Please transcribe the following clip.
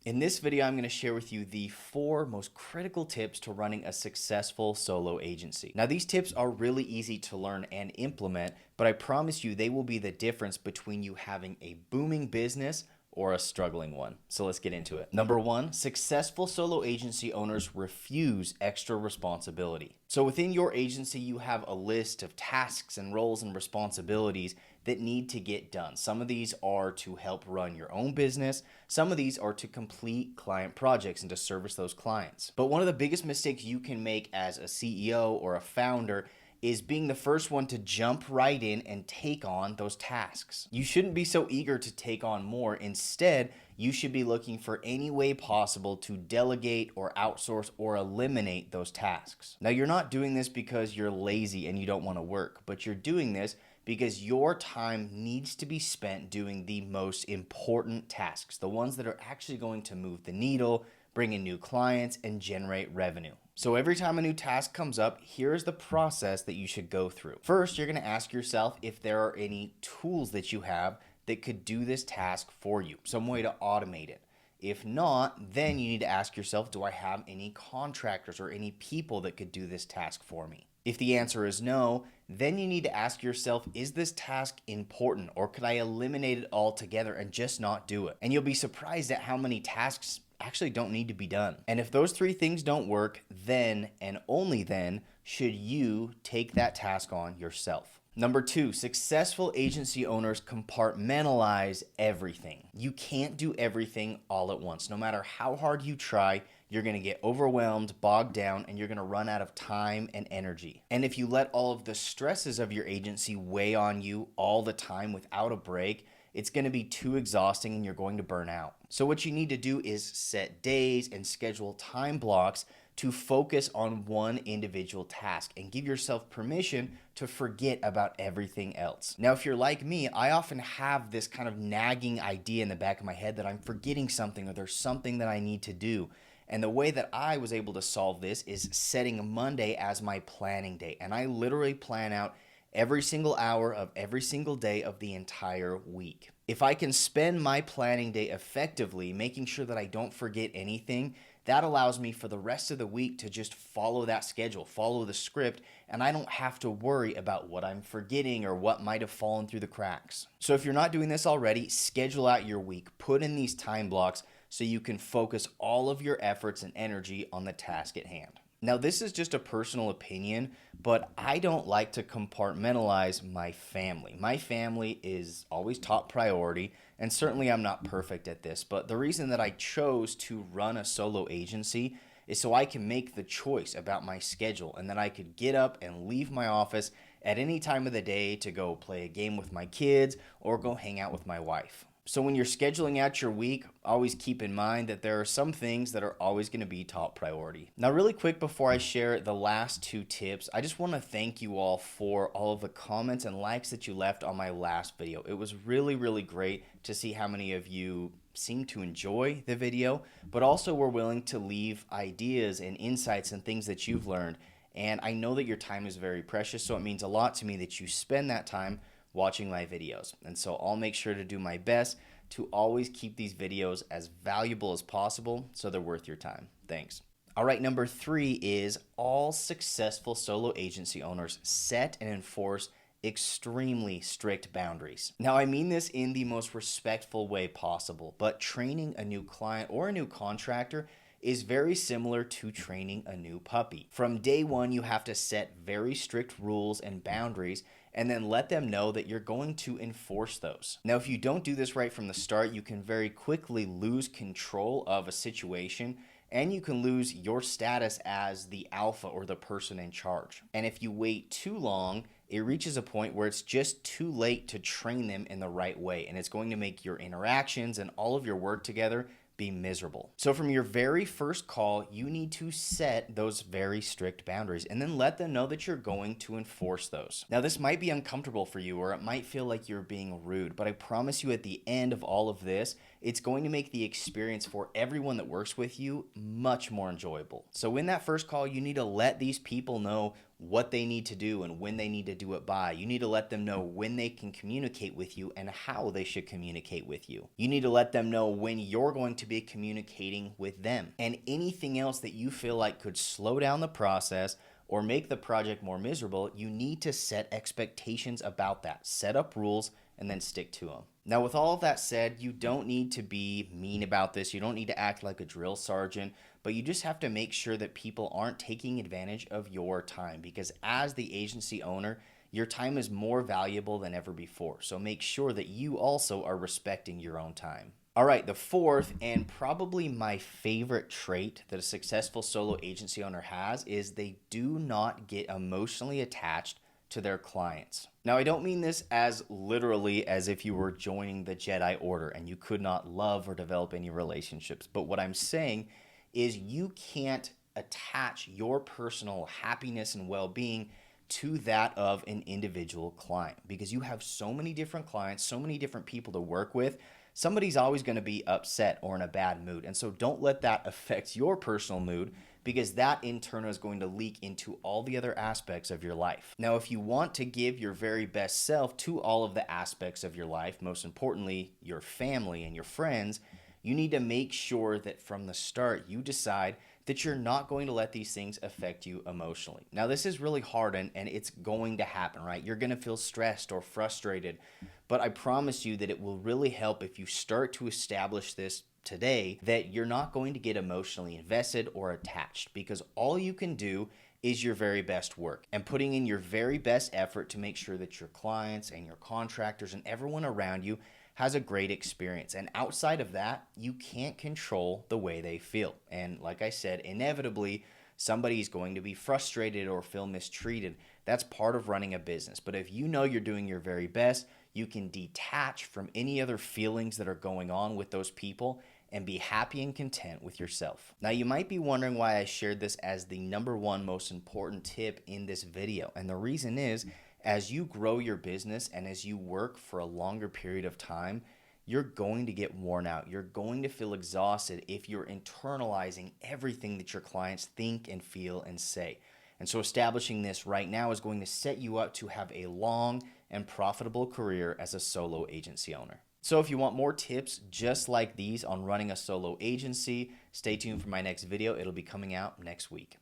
In this video, I'm going to share with you the 4 most critical tips to running a successful solo agency. Now, these tips are really easy to learn and implement, but I promise you they will be the difference between you having a booming business or a struggling one. So let's get into it. Number 1, successful solo agency owners refuse extra responsibility. So within your agency, you have a list of tasks and roles and responsibilities that need to get done. Some of these are to help run your own business. Some of these are to complete client projects and to service those clients. But one of the biggest mistakes you can make as a CEO or a founder is being the first one to jump right in and take on those tasks. You shouldn't be so eager to take on more. Instead, you should be looking for any way possible to delegate or outsource or eliminate those tasks. Now, you're not doing this because you're lazy and you don't want to work, but you're doing this because your time needs to be spent doing the most important tasks, the ones that are actually going to move the needle, bring in new clients, and generate revenue. So every time a new task comes up, here's the process that you should go through. First, you're going to ask yourself if there are any tools that you have that could do this task for you, some way to automate it. If not, then you need to ask yourself, do I have any contractors or any people that could do this task for me? If the answer is no, then you need to ask yourself, is this task important, or could I eliminate it altogether and just not do it? And you'll be surprised at how many tasks actually don't need to be done. And if those 3 things don't work, then and only then should you take that task on yourself. Number 2, successful agency owners compartmentalize everything. You can't do everything all at once. No matter how hard you try, you're going to get overwhelmed, bogged down, and you're going to run out of time and energy. And if you let all of the stresses of your agency weigh on you all the time without a break, it's going to be too exhausting and you're going to burn out. So what you need to do is set days and schedule time blocks to focus on one individual task and give yourself permission to forget about everything else. Now, if you're like me, I often have this kind of nagging idea in the back of my head that I'm forgetting something or there's something that I need to do. And the way that I was able to solve this is setting Monday as my planning day. And I literally plan out every single hour of every single day of the entire week. If I can spend my planning day effectively, making sure that I don't forget anything, that allows me for the rest of the week to just follow that schedule, follow the script, and I don't have to worry about what I'm forgetting or what might have fallen through the cracks. So if you're not doing this already, schedule out your week, put in these time blocks so you can focus all of your efforts and energy on the task at hand. Now, this is just a personal opinion, but I don't like to compartmentalize my family. My family is always top priority, and certainly I'm not perfect at this, but the reason that I chose to run a solo agency is so I can make the choice about my schedule and that I could get up and leave my office at any time of the day to go play a game with my kids or go hang out with my wife. So when you're scheduling out your week, always keep in mind that there are some things that are always going to be top priority. Now, really quick before I share the last 2 tips, I just want to thank you all for all of the comments and likes that you left on my last video. It was really, really great to see how many of you seem to enjoy the video, but also were willing to leave ideas and insights and things that you've learned. And I know that your time is very precious, so it means a lot to me that you spend that time watching my videos. And so I'll make sure to do my best to always keep these videos as valuable as possible so they're worth your time. Thanks. All right, number 3 is all successful solo agency owners set and enforce extremely strict boundaries. Now, I mean this in the most respectful way possible, but training a new client or a new contractor is very similar to training a new puppy. From day one, you have to set very strict rules and boundaries and then let them know that you're going to enforce those. Now, if you don't do this right from the start, you can very quickly lose control of a situation and you can lose your status as the alpha or the person in charge. And if you wait too long, it reaches a point where it's just too late to train them in the right way, and it's going to make your interactions and all of your work together be miserable. So from your very first call, you need to set those very strict boundaries and then let them know that you're going to enforce those. Now, this might be uncomfortable for you or it might feel like you're being rude, but I promise you at the end of all of this, it's going to make the experience for everyone that works with you much more enjoyable. So in that first call, you need to let these people know what they need to do and when they need to do it by. You need to let them know when they can communicate with you and how they should communicate with you. You need to let them know when you're going to be communicating with them. And anything else that you feel like could slow down the process or make the project more miserable, you need to set expectations about that. Set up rules and then stick to them. Now, with all of that said, you don't need to be mean about this. You don't need to act like a drill sergeant, but you just have to make sure that people aren't taking advantage of your time, because as the agency owner, your time is more valuable than ever before. So make sure that you also are respecting your own time. All right, the fourth and probably my favorite trait that a successful solo agency owner has is they do not get emotionally attached to their clients. Now, I don't mean this as literally as if you were joining the Jedi Order and you could not love or develop any relationships. But what I'm saying is you can't attach your personal happiness and well-being to that of an individual client, because you have so many different clients, so many different people to work with. Somebody's always going to be upset or in a bad mood. And so don't let that affect your personal mood, because that in turn is going to leak into all the other aspects of your life. Now, if you want to give your very best self to all of the aspects of your life, most importantly, your family and your friends, you need to make sure that from the start you decide that you're not going to let these things affect you emotionally. Now, this is really hard and it's going to happen, right? You're going to feel stressed or frustrated, but I promise you that it will really help if you start to establish this today, that you're not going to get emotionally invested or attached, because all you can do is your very best work and putting in your very best effort to make sure that your clients and your contractors and everyone around you has a great experience. And outside of that, you can't control the way they feel. And like I said, inevitably, somebody's going to be frustrated or feel mistreated. That's part of running a business. But if you know you're doing your very best, you can detach from any other feelings that are going on with those people and be happy and content with yourself. Now, you might be wondering why I shared this as the number one most important tip in this video. And the reason is, as you grow your business and as you work for a longer period of time, you're going to get worn out. You're going to feel exhausted if you're internalizing everything that your clients think and feel and say. And so establishing this right now is going to set you up to have a long and profitable career as a solo agency owner. So if you want more tips just like these on running a solo agency, stay tuned for my next video. It'll be coming out next week.